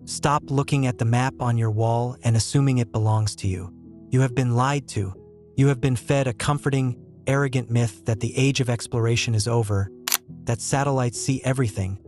Stop looking at the map on your wall and assuming it belongs to you. You have been lied to. You have been fed a comforting, arrogant myth that the age of exploration is over, that satellites see everything,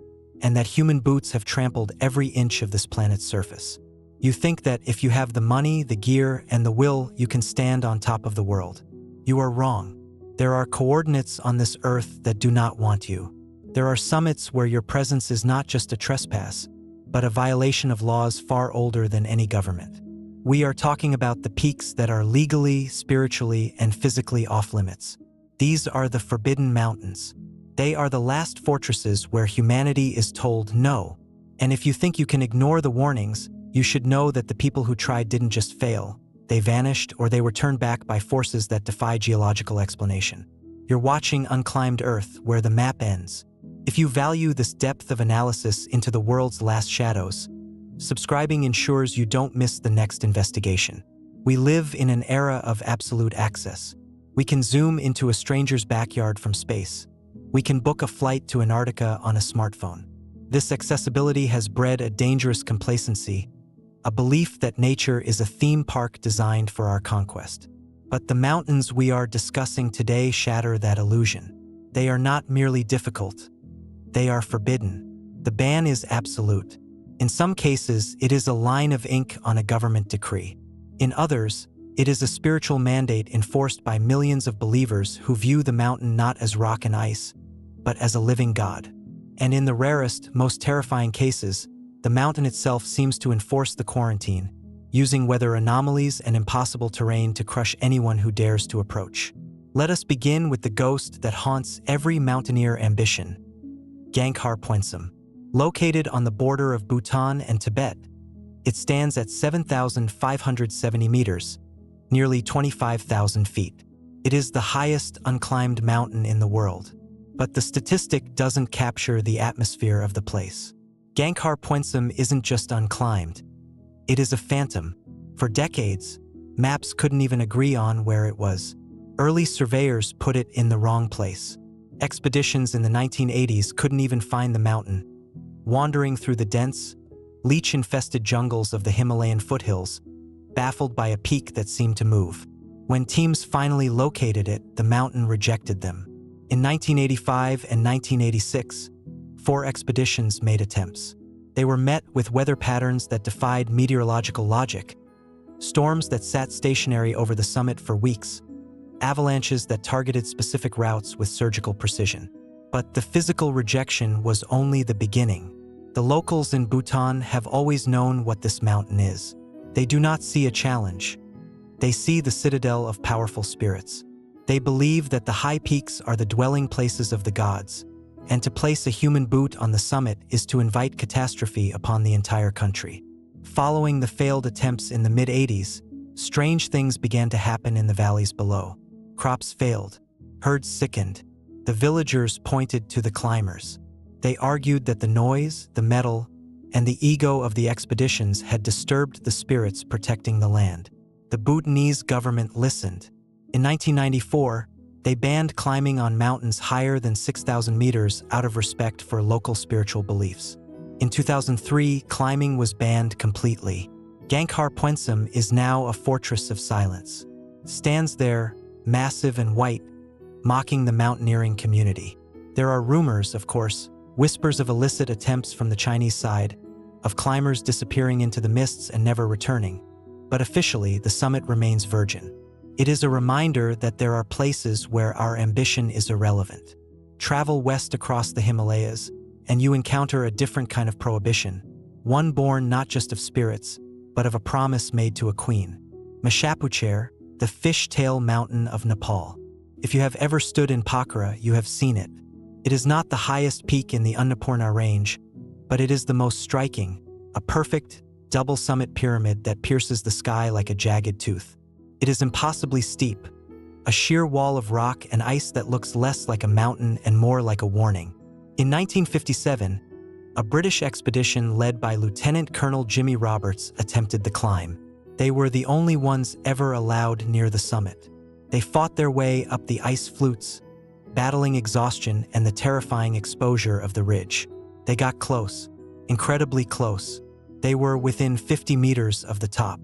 and that human boots have trampled every inch of this planet's surface. You think that if you have the money, the gear, and the will, you can stand on top of the world. You are wrong. There are coordinates on this earth that do not want you. There are summits where your presence is not just a trespass, but a violation of laws far older than any government. We are talking about the peaks that are legally, spiritually, and physically off-limits. These are the Forbidden Mountains. They are the last fortresses where humanity is told no. And if you think you can ignore the warnings, you should know that the people who tried didn't just fail. They vanished, or they were turned back by forces that defy geological explanation. You're watching Unclimbed Earth, where the map ends. If you value this depth of analysis into the world's last shadows, subscribing ensures you don't miss the next investigation. We live in an era of absolute access. We can zoom into a stranger's backyard from space. We can book a flight to Antarctica on a smartphone. This accessibility has bred a dangerous complacency, a belief that nature is a theme park designed for our conquest. But the mountains we are discussing today shatter that illusion. They are not merely difficult. They are forbidden. The ban is absolute. In some cases, it is a line of ink on a government decree. In others, it is a spiritual mandate enforced by millions of believers who view the mountain not as rock and ice, but as a living god. And in the rarest, most terrifying cases, the mountain itself seems to enforce the quarantine, using weather anomalies and impossible terrain to crush anyone who dares to approach. Let us begin with the ghost that haunts every mountaineer ambition, Gangkhar Puensum. Located on the border of Bhutan and Tibet, it stands at 7,570 meters, nearly 25,000 feet. It is the highest unclimbed mountain in the world. But the statistic doesn't capture the atmosphere of the place. Gangkhar Puensum isn't just unclimbed. It is a phantom. For decades, maps couldn't even agree on where it was. Early surveyors put it in the wrong place. Expeditions in the 1980s couldn't even find the mountain, wandering through the dense, leech-infested jungles of the Himalayan foothills, baffled by a peak that seemed to move. When teams finally located it, the mountain rejected them. In 1985 and 1986, 4 expeditions made attempts. They were met with weather patterns that defied meteorological logic, storms that sat stationary over the summit for weeks, avalanches that targeted specific routes with surgical precision. But the physical rejection was only the beginning. The locals in Bhutan have always known what this mountain is. They do not see a challenge. They see the citadel of powerful spirits. They believe that the high peaks are the dwelling places of the gods, and to place a human boot on the summit is to invite catastrophe upon the entire country. Following the failed attempts in the mid-80s, strange things began to happen in the valleys below. Crops failed, herds sickened. The villagers pointed to the climbers. They argued that the noise, the metal, and the ego of the expeditions had disturbed the spirits protecting the land. The Bhutanese government listened. In 1994, they banned climbing on mountains higher than 6,000 meters out of respect for local spiritual beliefs. In 2003, climbing was banned completely. Gangkhar Puensum is now a fortress of silence. It stands there, massive and white, mocking the mountaineering community. There are rumors, of course, whispers of illicit attempts from the Chinese side, of climbers disappearing into the mists and never returning. But officially, the summit remains virgin. It is a reminder that there are places where our ambition is irrelevant. Travel west across the Himalayas, and you encounter a different kind of prohibition, one born not just of spirits, but of a promise made to a queen. Mashapucher, the Fishtail Mountain of Nepal. If you have ever stood in Pokhara, you have seen it. It is not the highest peak in the Annapurna range, but it is the most striking, a perfect, double-summit pyramid that pierces the sky like a jagged tooth. It is impossibly steep, a sheer wall of rock and ice that looks less like a mountain and more like a warning. In 1957, a British expedition led by Lieutenant Colonel Jimmy Roberts attempted the climb. They were the only ones ever allowed near the summit. They fought their way up the ice flutes, battling exhaustion and the terrifying exposure of the ridge. They got close, incredibly close, They were within 50 meters of the top,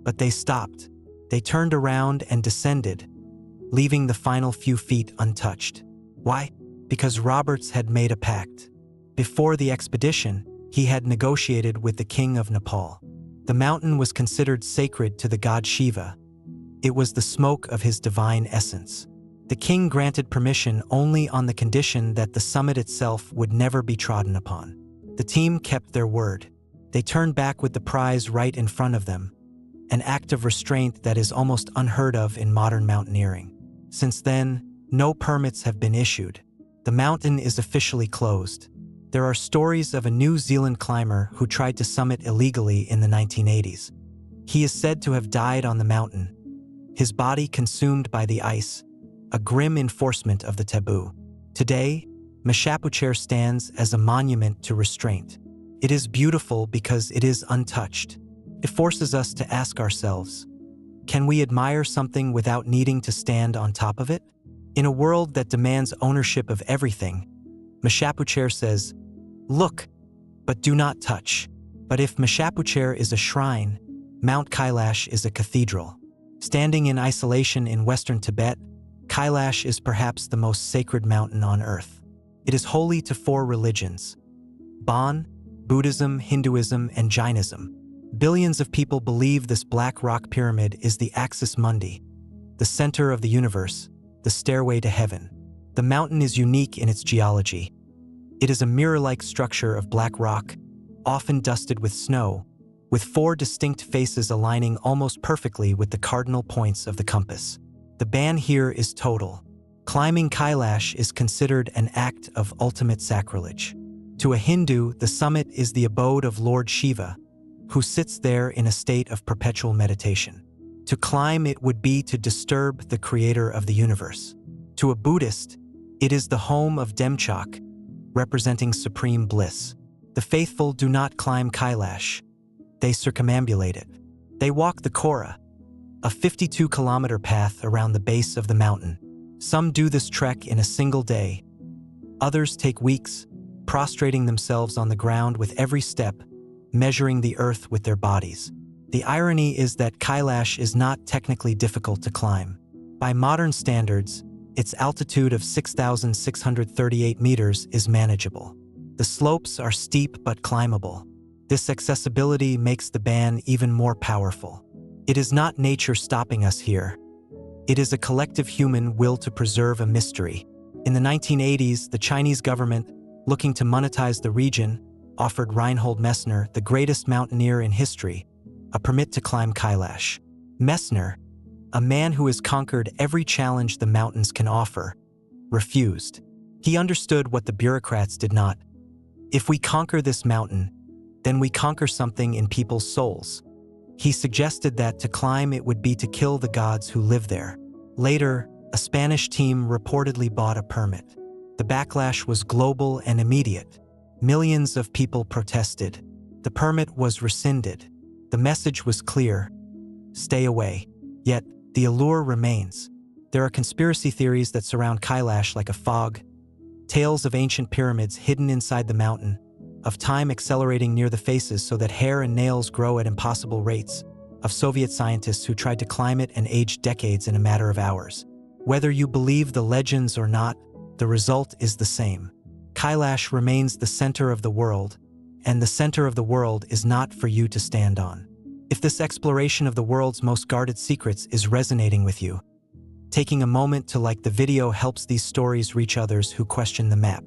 but they stopped. They turned around and descended, leaving the final few feet untouched. Why? Because Roberts had made a pact. Before the expedition, he had negotiated with the king of Nepal. The mountain was considered sacred to the god Shiva. It was the smoke of his divine essence. The king granted permission only on the condition that the summit itself would never be trodden upon. The team kept their word. They turned back with the prize right in front of them, an act of restraint that is almost unheard of in modern mountaineering. Since then, no permits have been issued. The mountain is officially closed. There are stories of a New Zealand climber who tried to summit illegally in the 1980s. He is said to have died on the mountain, his body consumed by the ice, a grim enforcement of the taboo. Today, Mashapucher stands as a monument to restraint. It is beautiful because it is untouched. It forces us to ask ourselves, can we admire something without needing to stand on top of it? In a world that demands ownership of everything, Mashapucher says, look, but do not touch. But if Mashapucher is a shrine, Mount Kailash is a cathedral. Standing in isolation in western Tibet, Kailash is perhaps the most sacred mountain on earth. It is holy to 4 religions: Bon, Buddhism, Hinduism, and Jainism. Billions of people believe this black rock pyramid is the axis mundi, the center of the universe, the stairway to heaven. The mountain is unique in its geology. It is a mirror-like structure of black rock, often dusted with snow, with 4 distinct faces aligning almost perfectly with the cardinal points of the compass. The ban here is total. Climbing Kailash is considered an act of ultimate sacrilege. To a Hindu, the summit is the abode of Lord Shiva, who sits there in a state of perpetual meditation. To climb it would be to disturb the creator of the universe. To a Buddhist, it is the home of Demchok, representing supreme bliss. The faithful do not climb Kailash. They circumambulate it. They walk the Kora, a 52-kilometer path around the base of the mountain. Some do this trek in a single day. Others take weeks, prostrating themselves on the ground with every step, measuring the earth with their bodies. The irony is that Kailash is not technically difficult to climb. By modern standards, its altitude of 6,638 meters is manageable. The slopes are steep but climbable. This accessibility makes the ban even more powerful. It is not nature stopping us here. It is a collective human will to preserve a mystery. In the 1980s, the Chinese government, looking to monetize the region, offered Reinhold Messner, the greatest mountaineer in history, a permit to climb Kailash. Messner, a man who has conquered every challenge the mountains can offer, refused. He understood what the bureaucrats did not. If we conquer this mountain, then we conquer something in people's souls. He suggested that to climb it would be to kill the gods who live there. Later, a Spanish team reportedly bought a permit. The backlash was global and immediate. Millions of people protested. The permit was rescinded. The message was clear: stay away. Yet, the allure remains. There are conspiracy theories that surround Kailash like a fog, tales of ancient pyramids hidden inside the mountain, of time accelerating near the faces so that hair and nails grow at impossible rates, of Soviet scientists who tried to climb it and aged decades in a matter of hours. Whether you believe the legends or not, the result is the same. Kailash remains the center of the world, and the center of the world is not for you to stand on. If this exploration of the world's most guarded secrets is resonating with you, taking a moment to like the video helps these stories reach others who question the map.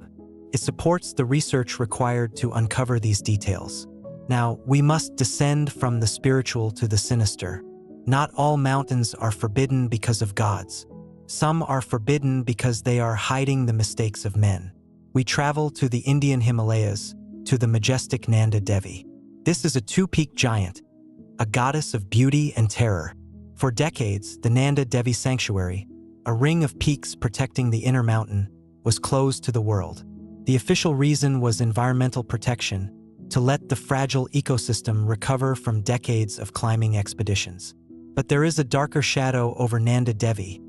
It supports the research required to uncover these details. Now, we must descend from the spiritual to the sinister. Not all mountains are forbidden because of gods. Some are forbidden because they are hiding the mistakes of men. We travel to the Indian Himalayas, to the majestic Nanda Devi. This is a 2-peak giant, a goddess of beauty and terror. For decades, the Nanda Devi Sanctuary, a ring of peaks protecting the inner mountain, was closed to the world. The official reason was environmental protection, to let the fragile ecosystem recover from decades of climbing expeditions. But there is a darker shadow over Nanda Devi,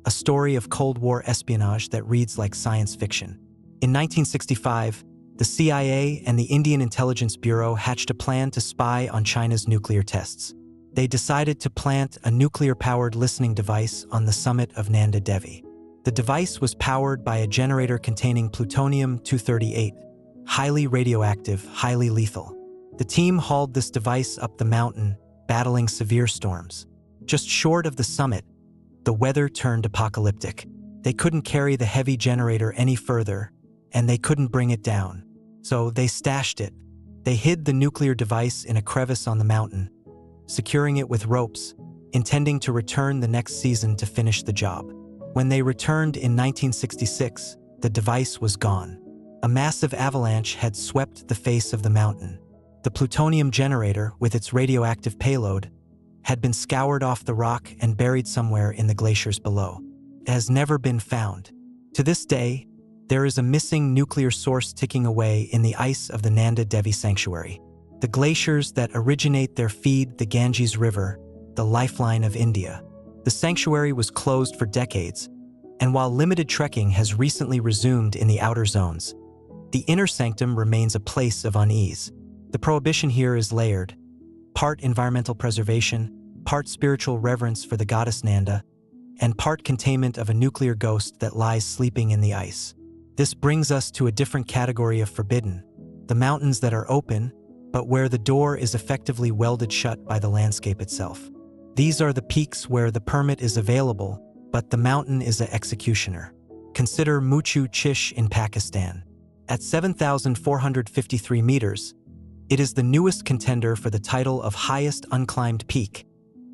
a story of Cold War espionage that reads like science fiction. In 1965, The CIA and the Indian Intelligence Bureau hatched a plan to spy on China's nuclear tests. They decided to plant a nuclear-powered listening device on the summit of Nanda Devi. The device was powered by a generator containing plutonium-238, highly radioactive, highly lethal. The team hauled this device up the mountain, battling severe storms. Just short of the summit, the weather turned apocalyptic. They couldn't carry the heavy generator any further, and they couldn't bring it down. So they stashed it. They hid the nuclear device in a crevice on the mountain, securing it with ropes, intending to return the next season to finish the job. When they returned in 1966, the device was gone. A massive avalanche had swept the face of the mountain. The plutonium generator, with its radioactive payload, had been scoured off the rock and buried somewhere in the glaciers below. It has never been found. To this day, there is a missing nuclear source ticking away in the ice of the Nanda Devi sanctuary. The glaciers that originate there feed the Ganges River, the lifeline of India. The sanctuary was closed for decades, and while limited trekking has recently resumed in the outer zones, the inner sanctum remains a place of unease. The prohibition here is layered, part environmental preservation, part spiritual reverence for the goddess Nanda, and part containment of a nuclear ghost that lies sleeping in the ice. This brings us to a different category of forbidden, the mountains that are open, but where the door is effectively welded shut by the landscape itself. These are the peaks where the permit is available, but the mountain is an executioner. Consider Machu Picchu in Pakistan. At 7,453 meters, it is the newest contender for the title of highest unclimbed peak,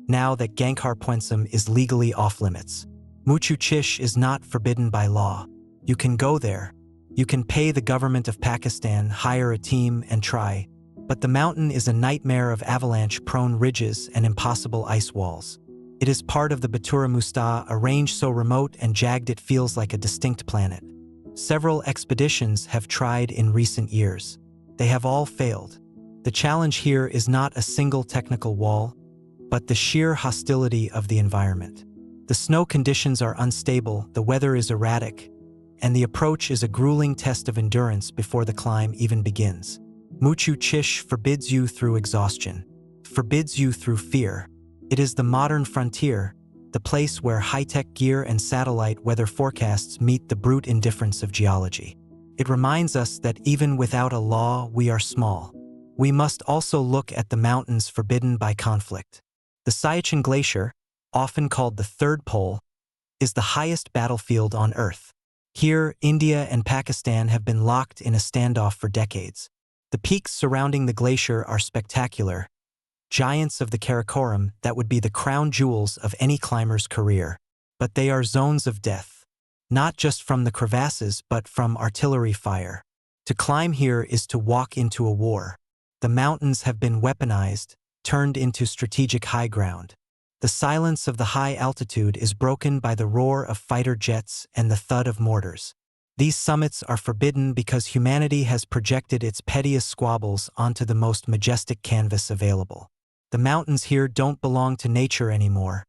now that Gangkhar Puensum is legally off-limits. Machu Picchu is not forbidden by law. You can go there. You can pay the government of Pakistan, hire a team, and try. But the mountain is a nightmare of avalanche-prone ridges and impossible ice walls. It is part of the Batura Musta, a range so remote and jagged it feels like a distinct planet. Several expeditions have tried in recent years. They have all failed. The challenge here is not a single technical wall, but the sheer hostility of the environment. The snow conditions are unstable, the weather is erratic, and the approach is a grueling test of endurance before the climb even begins. Machu Picchu forbids you through exhaustion, forbids you through fear. It is the modern frontier, the place where high-tech gear and satellite weather forecasts meet the brute indifference of geology. It reminds us that even without a law, we are small. We must also look at the mountains forbidden by conflict. The Siachen Glacier, often called the Third Pole, is the highest battlefield on Earth. Here, India and Pakistan have been locked in a standoff for decades. The peaks surrounding the glacier are spectacular, giants of the Karakoram that would be the crown jewels of any climber's career. But they are zones of death, not just from the crevasses but from artillery fire. To climb here is to walk into a war. The mountains have been weaponized, turned into strategic high ground. The silence of the high altitude is broken by the roar of fighter jets and the thud of mortars. These summits are forbidden because humanity has projected its pettiest squabbles onto the most majestic canvas available. The mountains here don't belong to nature anymore.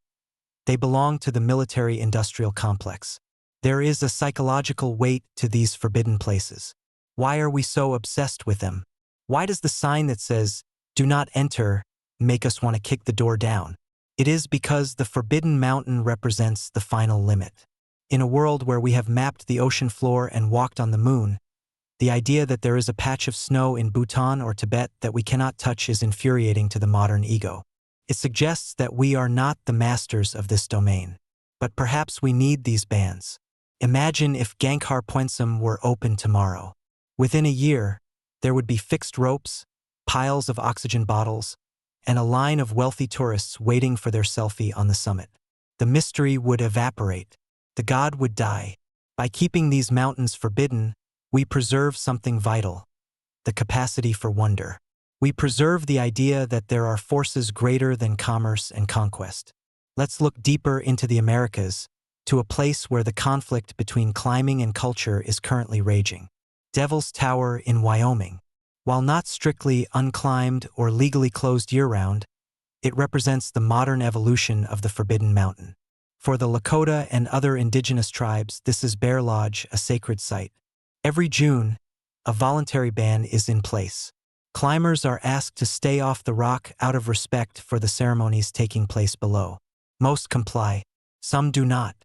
They belong to the military-industrial complex. There is a psychological weight to these forbidden places. Why are we so obsessed with them? Why does the sign that says, "Do not enter," make us want to kick the door down? It is because the forbidden mountain represents the final limit. In a world where we have mapped the ocean floor and walked on the moon, the idea that there is a patch of snow in Bhutan or Tibet that we cannot touch is infuriating to the modern ego. It suggests that we are not the masters of this domain. But perhaps we need these bans. Imagine if Gangkhar Puensum were open tomorrow. Within a year, there would be fixed ropes, piles of oxygen bottles, and a line of wealthy tourists waiting for their selfie on the summit. The mystery would evaporate. The god would die. By keeping these mountains forbidden, we preserve something vital, the capacity for wonder. We preserve the idea that there are forces greater than commerce and conquest. Let's look deeper into the Americas, to a place where the conflict between climbing and culture is currently raging. Devil's Tower in Wyoming. While not strictly unclimbed or legally closed year-round, it represents the modern evolution of the Forbidden Mountain. For the Lakota and other indigenous tribes, this is Bear Lodge, a sacred site. Every June, a voluntary ban is in place. Climbers are asked to stay off the rock out of respect for the ceremonies taking place below. Most comply, some do not.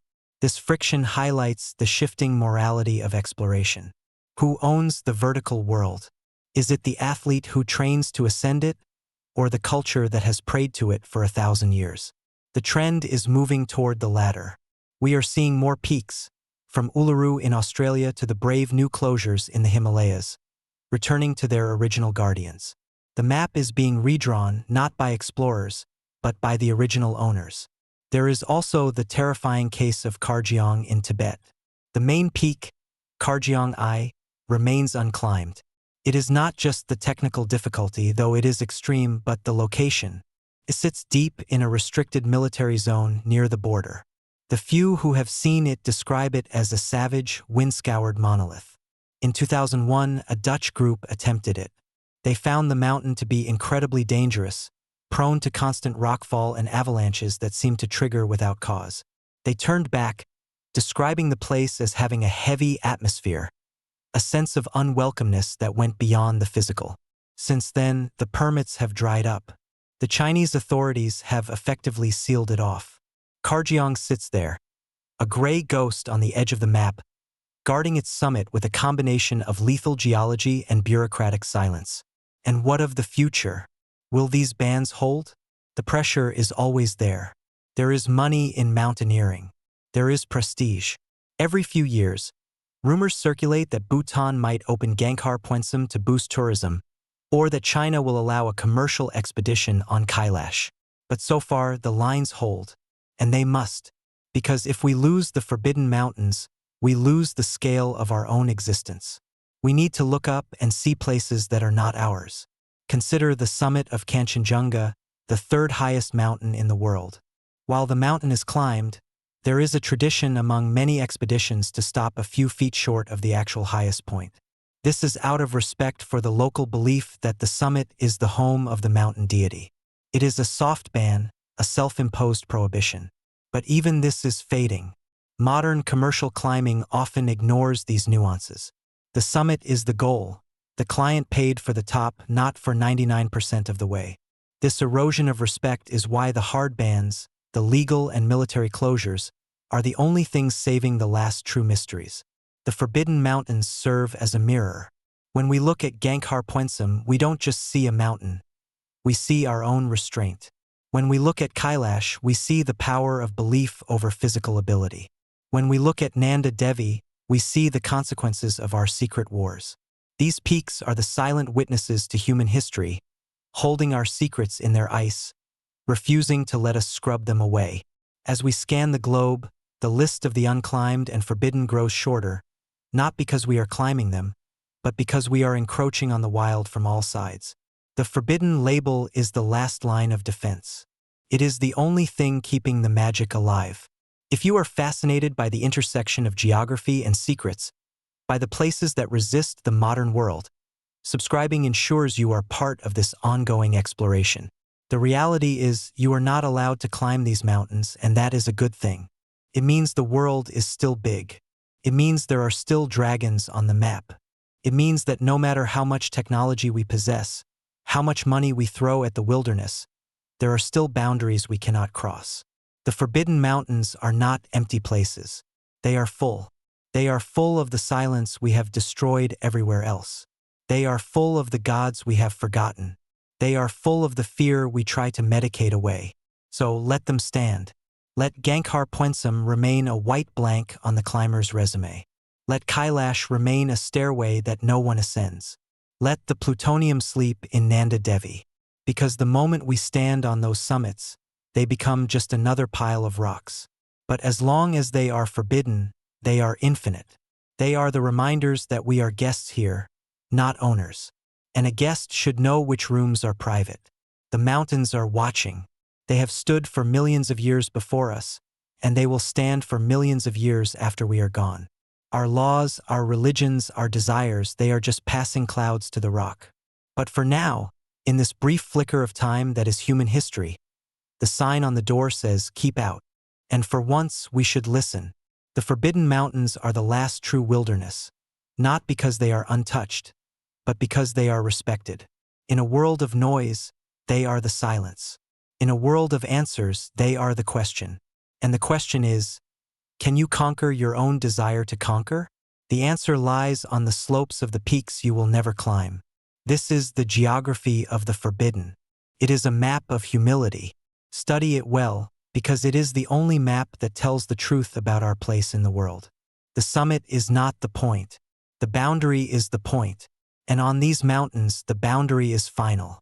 This friction highlights the shifting morality of exploration. Who owns the vertical world? Is it the athlete who trains to ascend it, or the culture that has prayed to it for 1,000 years? The trend is moving toward the latter. We are seeing more peaks, from Uluru in Australia to the brave new closures in the Himalayas, returning to their original guardians. The map is being redrawn not by explorers, but by the original owners. There is also the terrifying case of Karjiong in Tibet. The main peak, Karjiong I, remains unclimbed. It is not just the technical difficulty, though it is extreme, but the location. It sits deep in a restricted military zone near the border. The few who have seen it describe it as a savage, wind-scoured monolith. In 2001, a Dutch group attempted it. They found the mountain to be incredibly dangerous, prone to constant rockfall and avalanches that seemed to trigger without cause. They turned back, describing the place as having a heavy atmosphere, a sense of unwelcomeness that went beyond the physical. Since then, the permits have dried up. The Chinese authorities have effectively sealed it off. Karjiong sits there, a gray ghost on the edge of the map, guarding its summit with a combination of lethal geology and bureaucratic silence. And what of the future? Will these bans hold? The pressure is always there. There is money in mountaineering. There is prestige. Every few years, rumors circulate that Bhutan might open Gangkhar Puensum to boost tourism, or that China will allow a commercial expedition on Kailash. But so far, the lines hold. And they must, because if we lose the Forbidden Mountains, we lose the scale of our own existence. We need to look up and see places that are not ours. Consider the summit of Kanchenjunga, the third highest mountain in the world. While the mountain is climbed, there is a tradition among many expeditions to stop a few feet short of the actual highest point. This is out of respect for the local belief that the summit is the home of the mountain deity. It is a soft ban, a self-imposed prohibition. But even this is fading. Modern commercial climbing often ignores these nuances. The summit is the goal. The client paid for the top, not for 99% of the way. This erosion of respect is why the hard bans, the legal and military closures, are the only things saving the last true mysteries. The Forbidden Mountains serve as a mirror. When we look at Gangkhar Puensum, we don't just see a mountain. We see our own restraint. When we look at Kailash, we see the power of belief over physical ability. When we look at Nanda Devi, we see the consequences of our secret wars. These peaks are the silent witnesses to human history, holding our secrets in their ice, refusing to let us scrub them away. As we scan the globe, the list of the unclimbed and forbidden grows shorter, not because we are climbing them, but because we are encroaching on the wild from all sides. The forbidden label is the last line of defense. It is the only thing keeping the magic alive. If you are fascinated by the intersection of geography and secrets, by the places that resist the modern world, subscribing ensures you are part of this ongoing exploration. The reality is, you are not allowed to climb these mountains, and that is a good thing. It means the world is still big. It means there are still dragons on the map. It means that no matter how much technology we possess, how much money we throw at the wilderness, there are still boundaries we cannot cross. The Forbidden Mountains are not empty places. They are full. They are full of the silence we have destroyed everywhere else. They are full of the gods we have forgotten. They are full of the fear we try to medicate away. So let them stand. Let Gangkhar Puensum remain a white blank on the climber's resume. Let Kailash remain a stairway that no one ascends. Let the plutonium sleep in Nanda Devi. Because the moment we stand on those summits, they become just another pile of rocks. But as long as they are forbidden, they are infinite. They are the reminders that we are guests here, not owners. And a guest should know which rooms are private. The mountains are watching. They have stood for millions of years before us, and they will stand for millions of years after we are gone. Our laws, our religions, our desires, they are just passing clouds to the rock. But for now, in this brief flicker of time that is human history, the sign on the door says, "Keep out." And for once, we should listen. The Forbidden Mountains are the last true wilderness. not because they are untouched, but because they are respected. In a world of noise, they are the silence. In a world of answers, they are the question. And the question is, can you conquer your own desire to conquer? The answer lies on the slopes of the peaks you will never climb. This is the geography of the forbidden. It is a map of humility. Study it well, because it is the only map that tells the truth about our place in the world. The summit is not the point. The boundary is the point. And on these mountains, the boundary is final.